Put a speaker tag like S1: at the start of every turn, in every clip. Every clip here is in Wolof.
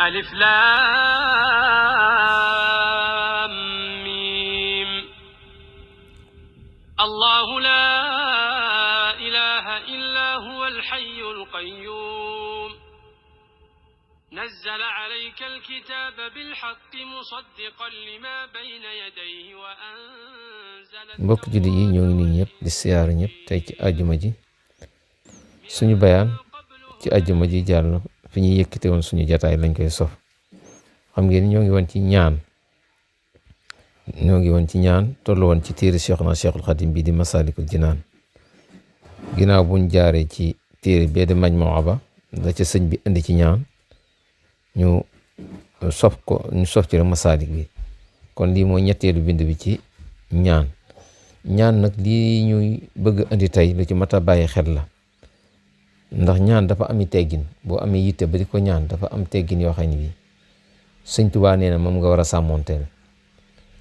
S1: ألف لام ميم الله لا إله إلا هو الحي القيوم نزل عليك الكتاب بالحق مصدقا لما بين يديه وأنزل
S2: mbokk jullit yi ñoo ngi nii ñëpp di siyaar ñëpp tey ci àjjuma ji suñu bayaan ci àjjuma ji jàll fi ñuy yëkkate woon suñu jataay lañ koy sof xam ngeen ñoo ngi woon ci ñaan tollu woon ci téere Cheikhna Cheikhul Khadim bi di Masaalikul Jinaan ginnaaw buñ jaaree ci téere bee di Majmuu'a ba da ca sëñ bi indi ci ñaan ñu sof ci rek masaalik bi kon lii mooy ñetteelu bind bi ci ñaan nag lii ñuy bëgg indi tey lu ci mat a bàyyi xel la ndax ñaan dafa ami teggin boo amee yitte ba di ko ñaan dafa am teggin yoo xam ne bi sëñ Tuubaa nee na moom nga war a sàmmoonteel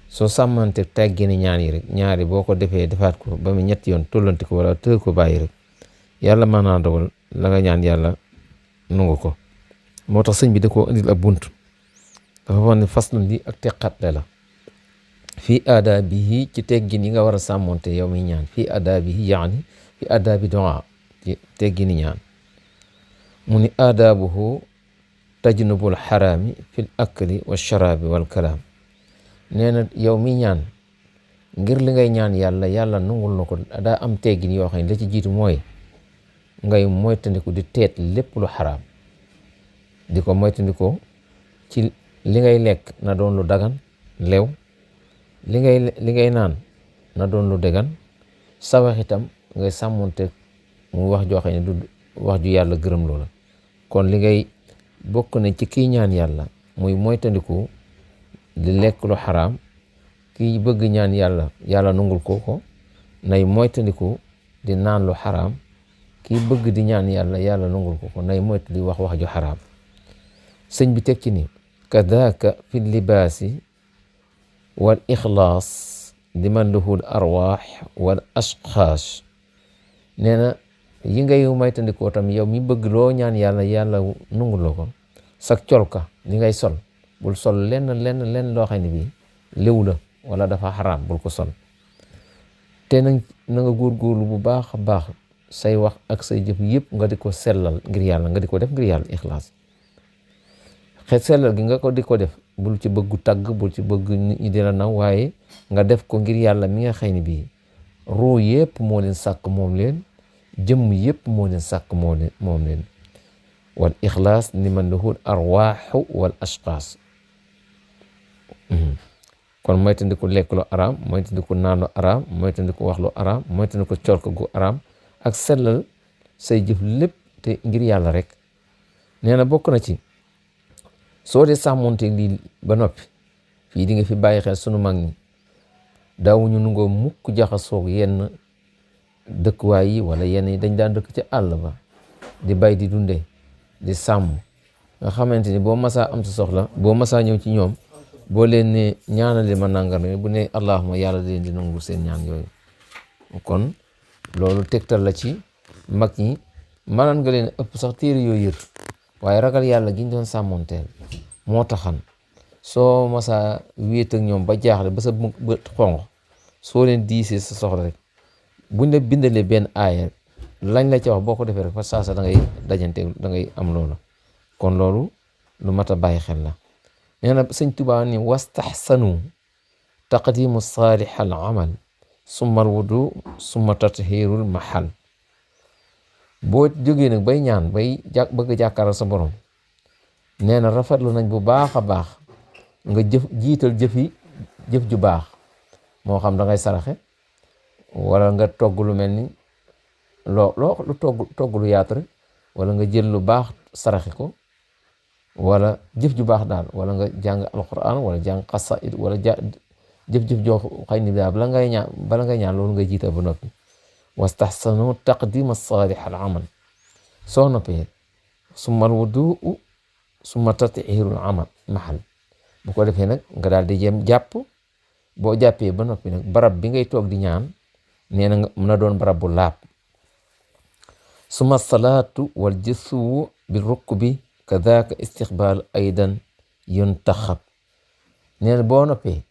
S2: soo sàmmante teggini ñaan yi rek ñaari boo ko defee defaat ko ba mu ñetti yoon tollanti ko wala tëgg ko bàyyi rek yàlla mën naa dogal la nga ñaan yàlla nungu ko moo tax sëñ bi da koo indil ab bunt dafa wax ne faslu li ak teqatle la fii aadaabihi ci teggin yi nga war a sàmmonte yow mi ñaan fii aadaabihi yaani fii aadaabi du'a ci teggini ñaan mu ni aadaabuhu tajnubul xaraami fil akli wa sharaabi wal kalaam nee na yow mi ñaan ngir li ngay ñaan yàlla nungul na ko daa am teggin yoo xam ne la ci jiitu mooy ngay moytandiku di teet lépp lu xaraam di ko moytandikoo ci li ngay lekk na doon lu dagan lew li ngay naan na doon lu dagan sa wax itam ngay sàmmonte mu wax joo xam ne du wax ju yàlla gërëm loola kon li ngay bokk na ci kii ñaan yàlla muy moytandiku di lekk lu xaraam kii bëgg ñaan yàlla nungul ko nay moytandiku di naan lu xaraam kii bëgg di ñaan yàlla nungul ko nay moytu di wax ju xaraam sëñ bi teg ci ni kadaka fi libaasi wal ixlaas liman lahul arwaax wal ashxaas nee na yi ngay moytandikoo tam yow mi bëgg loo ñaan yàlla nungul la ko sak colka li ngay sol bul sol lenn loo xam ne bii léw la wala dafa xaraam bul ko sol te na nga góorgóorlu bu baax a baax say wax ak say jëf yëpp nga di ko sellal ngir yàlla nga di ko def ngir yàlla ixlaas sellal gi nga ko di ko def bul ci bëggu tagg bul ci bëgg nit ñi di la naw waaye nga def ko ngir yàlla mi nga xëy ni bii ruu yëpp moo leen sàkk moom leen jëmm yëpp moo leen sàkk moom leen wal ixlaas liman lahul arwaaxu wal ashqaas kon moytandiku lekk lu araam moytandiku naan lu araam moytandiku wax lu araam moytandiku colko gu araam ak sellal say jëf lépp te ngir yàlla rek nee na bokk na ci soo dee sàmmonte lii ba noppi fii di nga fi bàyyi xel sunu mag ñi daawuñu nungoo mukk jaxasoog yenn dëkkuwaay yi wala yenn yi dañ daan dëkk ci àll ba di bay di dunde di sàmm nga xamante ni boo masaa am sa soxla boo masaa ñëw ci ñoom boo leen ne ñaanali ma nangar bu ne allahuma yàlla leen di nangu seen ñaan yooyu kon loolu tegtal la ci mag ñi mënoon nga leen ëpp sax téere yooyu yër waaye ragal yàlla giñ doon sàmmonteel moo taxan soo masaa wéet ak ñoom ba jaaxle ba sa bët xonq soo leen diisee sa soxla rek buñ la bindalee benn aaya lañ la ca wax boo ko defee rek fa saasa da ngay dajante da ngay am loolu kon loolu lu mat a bàyyi xel la nee na sëñ Tuubaa ni wastaxsanu taqdimu saalih al amal summa al wudu summa tathirul mahal boo jógee nag bay ñaan bay bëgg jàkkaaral sa borom nee na rafetlu nañ bu baax a baax nga jiital jëf ju baax moo xam da ngay saraxe wala nga togg lu mel ni lu togg lu yaatu rek wala nga jël lu baax saraxe ko wala jëf ju baax daal wala nga jàng alquran wala jàng xasaid wala jëf-jëf joo xëy ni daal bala ngay ñaan loolu nga jiital ba noppi wastaxsanu taqdima saalih al amal soo noppee summa al wudu summa tathirul amal mahal bu ko defee nag nga daal di jëm jàpp boo jàppee ba noppi nag barab bi ngay toog di ñaan nee na nga mën a doon barab bu laab summa salaatu wal jësuwu bi rukk bi kadaka istiqbaalu aydan yuntaxab nee na boo noppee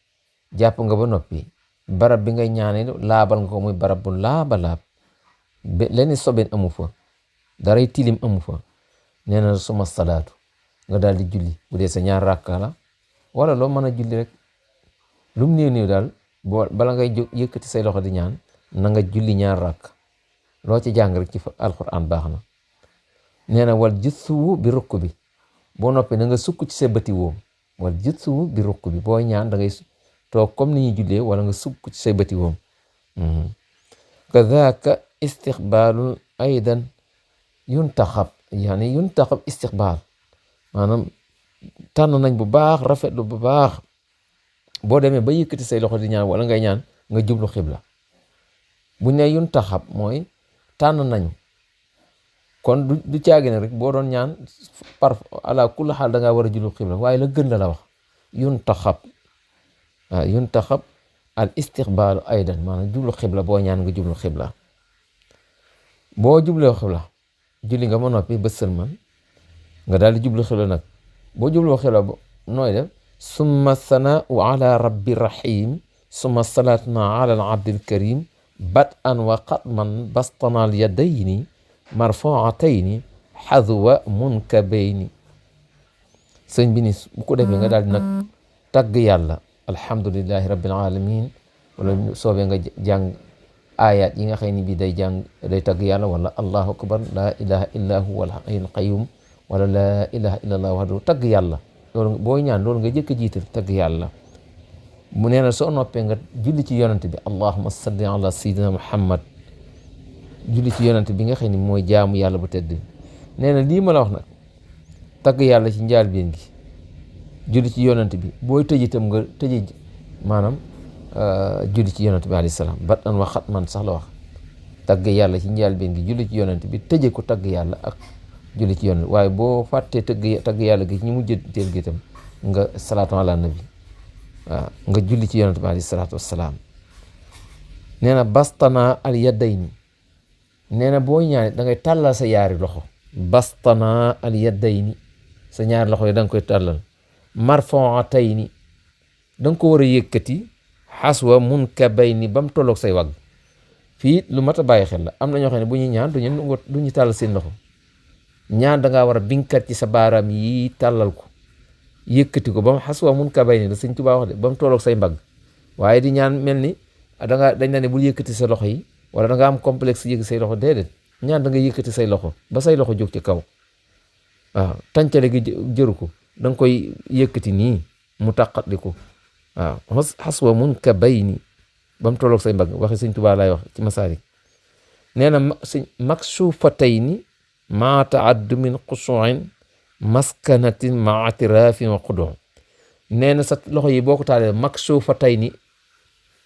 S2: jàpp nga ba noppi barab bi ngay ñaane laabal nga ko muy barab bu laaba laab lenn sobeen amu fa daray tilim amu fa nee na suma salaatu nga daal di julli bu dee sa ñaar rakka la wala loo mën a julli rek lu mu néew daal bala ngay jóg yëkkati say loxo di ñaan na nga julli ñaar rakk loo ci jàng rek ci alquran baax na nee na wal jutsuwu bi rukk bi boo noppee na nga sukk ci sa bëti woom wal jutsuwu bi rukk bi boo ñaan da ngay toog comme ni ñuy jullee wala nga sukk ci say bëti woom kadaka istiqbaalul aydan yuntaxab yaani yuntaxab istiqbaal maanaam tànn nañ bu baax rafetlu bu baax boo demee ba yëkkati say loxo di ñaan wala ngay ñaan nga jublu xibla buñ ne yuntaxab mooy tànn nañu kon du caagi ne rek boo doon ñaan par ala kulli xaal da ngaa war a jublu xibla waaye la gën la wax yuntaxab waaw yuntaxab al istiqbaalu aydan maanaam jublu xibla boo ñaan nga jublu xibla boo jubloo xibla julli nga ma noppi ba sëlman nga daal di jublu xibla nag boo jubloo xibla nooy def summa sanaau ala rabbi rahim summa salatna ala al abdil karim bat an wa xatman bastanal yadayni marfuatayni xadwa munkabayni sëñ bi ni bu ko defee nga daal di nag tagg yàlla alhamdulillahi rabbil alamin wala soobee nga jàng ayat yi nga xëy ni bii day tagg yàlla wala allahu akbar la ilaha illa huwa al hayyul qayyum wala la ilaha illa allah wahdahu tagg yàlla loolu booy ñaan loolu nga jëkk a jiital tagg yàlla mu nee na soo noppee nga julli ci yonante bi allahumma salli ala sayyidina muhammad julli ci yonante bi nga xam ne mooy jaamu yàlla bu tedd nee na lii ma la wax nag tagg yàlla ci njaalbeen gi julli ci yonante bi booy tëj itam nga tëje maanaam julli ci yonante bi alayhi salaam bat an wa xatman sax la wax tagg yàlla ci njaalbeen gi julli ci yonante bi tëje ko tagg yàlla ak julli ci yonante waaye boo fàttee tagg yàlla gi ñu mujj teel gi itam nga salaatu ala nabi waaw nga julli ci yonante bi alayhi salaatu wassalaam nee na bastana al yaddayni nee na boo ñaane da ngay tàllal sa yaari loxo bastana al yaddayni sa ñaari loxo yi da nga koy tàllal marfuatayni da nga ko war a yëkkati xaswa munkabayni ba mu tolloog say wagg fii lu mat a bàyyi xel la am na ñoo xam ne bu ñuy ñaan du ñu tàllal seen loxo ñaan da ngaa war a binkat ci sa baaraam yi tàllal ko yëkkati ko ba mu xaswa munkabayni la Sëñ Tuubaa wax de ba mu tolloog say mbagg waaye di ñaan mel ni dañ la ne bul yëkkati sa loxo yi wala da nga am complexe yëg say loxo déedéet ñaan da nga yëkkati say loxo ba say loxo jóg ci kaw waaw tàncale gi jëru ko da nga koy yëkkati nii mu tàqatli ko waaw xaswa munkabayni ba mu tolloog say mbagg waxi Sëñ Tuubaa laay wax ci Masaalik nee na maksuufatayni maa taaddu min xusuin maskanatin maa atirafin wa xudon nee na sa loxo yi boo ko tàllee maksuufatayni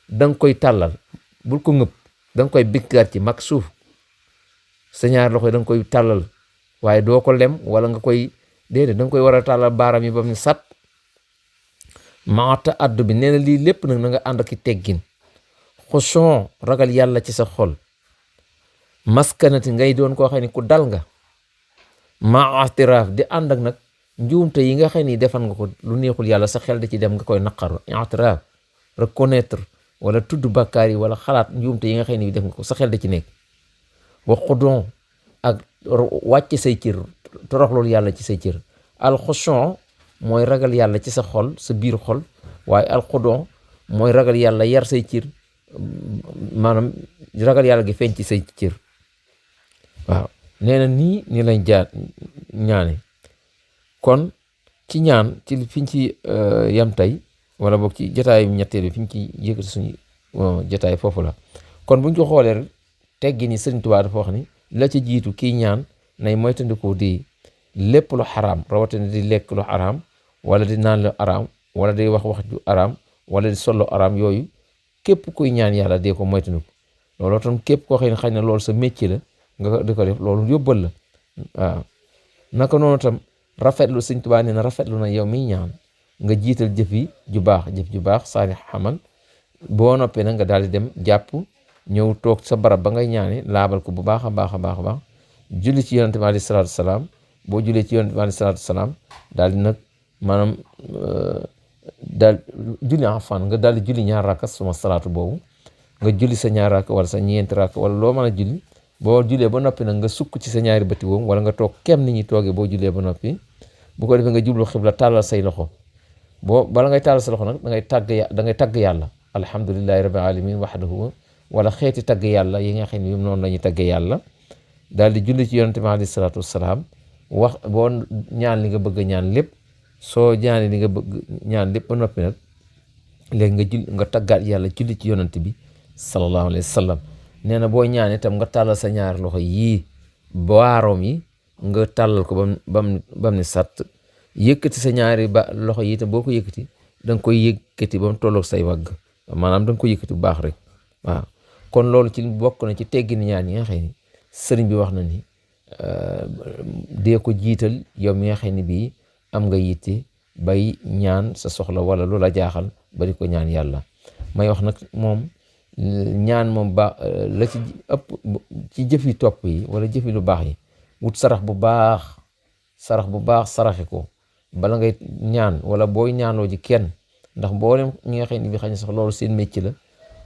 S2: da nga koy tàllal bul ko ngëpp da nga koy biggaat ci maksuuf sa ñaar loxo yi da nga koy tàllal waaye doo ko lem wala nga koy déedéet da nga koy war a tàllal baaraam yi ba mu sat maata addu bi nee na lii lépp nag na nga ànd ak teggin xuson ragal yàlla ci sa xol maskanati ngay doon koo xam ne ku dal nga ma atiraaf di ànd ak nag njuumte yi nga xam ni defan nga ko lu neexul yàlla sa xel da ci dem nga koy naqar atiraaf reconnaître wala tudd bàkkaar yi wala xalaat njuumte yi nga xam ni def nga ko sa xel da ci nekk wa xudon ak wàcc say cër toroxloolu yàlla ci say cër alxuson mooy ragal yàlla ci sa xol sa biir xol waaye alxudon mooy ragal yàlla yar say cër maanaam ragal yàlla gi feeñ ci say cër waaw nee na nii lañ ñaane kon ci ñaan ci fiñ ci yam tey wala boog ci jotaay ñetteel bi fiñ ci yëkkati suñu jotaay foofu la kon buñ ko xoolee rek teggi ni Sëriñ Tuubaa dafa wax ni la ci jiitu kii ñaan nay moytandiku di lépp lu xaraam rawatina di lekk lu xaraam wala di naan lu araam wala di wax ju araam wala di sollo araam yooyu képp kuy ñaan yàlla dee ko moytandiku looloo tam képp koo xam ne xëy na loolu sa métier la nga di ko def loolu yóbbal la waaw naka noonu tam rafetlu Sëñ Tuubaa nee na rafetlu na yow miy ñaan nga jiital jëf ju baax saalih xamal boo noppee nag nga daal di dem jàpp ñëw toog sa barab ba ngay ñaane laabal ko bu baax a baax julli ci yonante bi alayhi salaatu wasalaam boo julee ci yonent bi alayhi salaatu wasalaam daal di nag maanaam daal julli afan nga daal di julli ñaar rakka suma salaatu boobu nga julli sa ñaar rakka wala sa ñeenti rakka wala loo mën a julli boo jullee ba noppi nag nga sukk ci sa ñaari bëti woom wala nga toog kem ni ñuy toogee boo jullee ba noppi bu ko defee nga jublu xibla tàllal say loxo bala ngay tàllal sa loxo nag da ngay tagg yàlla alhamdulillahi rabbil alamin wahdahu wala xeeti tagg yàlla yi nga xam ne noonu la ñuy taggee yàlla daal di julli ci yonent bi alayhi salaatu wasalaam wax boo ñaan li nga bëgg ñaan lépp soo ñaanee li nga bëgg ñaan lépp ba noppi nag léegi nga taggaat yàlla julli ci yonent bi sallallahu alayhi wa sallam nee na boo ñaanee tam nga tàllal sa ñaari loxo yii baaroom yi nga tàllal ko bam ne sàtt yëkkati sa ñaari loxo yi tam boo ko yëkkati da nga koy yëkkati ba mu tolloog say wagg maanaam da nga koy yëkkati bu baax rek waaw kon loolu ci bokk na ci teggin ñaan yi nga xam ni sëriñ bi wax na ni dee ko jiital yow mi nga xam ni bii am nga yitte bay ñaan sa soxla wala lu la jaaxal bari ko ñaan yàlla may wax nag moom ñaan moom la ci ëpp ci jëfi topp yi wala jëfi lu baax yi wut sarax bu baax saraxe ko bala ngay ñaan wala booy ñaanoo ji kenn ndax mboolem ñi nga xam ne bi xañ sax loolu seen métier la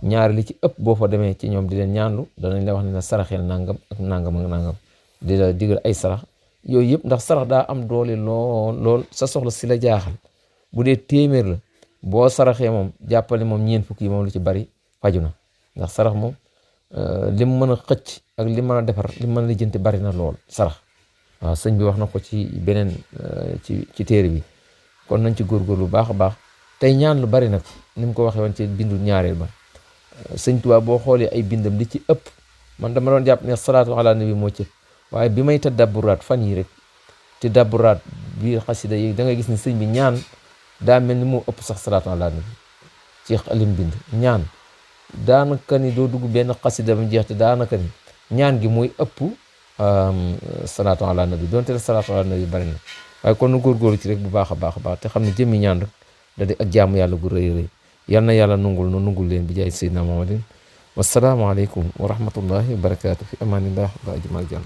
S2: ñaari li ci ëpp boo fa demee ci ñoom di leen ñaanlu danañ la wax ne la saraxeel nangam ak nangam di la digal ay sarax yooyu yëpp ndax sarax daa am doole lool sa soxla si la jaaxal bu dee téeméer la boo saraxee moom jàppale moom ñeen fukk yi moom lu ci bari faju na ndax sarax moom li mu mën a xëcc ak li mën a defar li mën a lijjanti bari na lool sarax waaw sëñ bi wax na ko ci beneen ci téere bi kon nañ ci góorgóorlu lu baax a baax tey ñaan lu bari nag ni mu ko waxee woon ci bindu ñaareel ba sëñ Tuubaa boo xoolee ay bindam li ci ëpp man dama doon jàpp ne salaatu ala nabi moo ci waaye bi may tadabburaat fan yi rek te dabburaat biir xasida yi da ngay gis ni sëñ bi ñaan daa mel ni moo ëpp sax salaatu ala nabi ci lim bind ñaan daanaka ni doo dugg benn xasida ba jeex te daanaka ni ñaan gi mooy ëpp salaatu ala nabi donte la salaatu ala nabi bari na waaye kon nu góorgóorlu ci rek bu baax a baax te xam ne jëmmi ñaan rek da di ak jaamu yàlla gu rëy yal na yàlla nungul leen bi jaay Seydina Muhammadin wassalaamu aleykum wa rahmatullahi wa barakaatu fi amanillah wa ajmal jàmm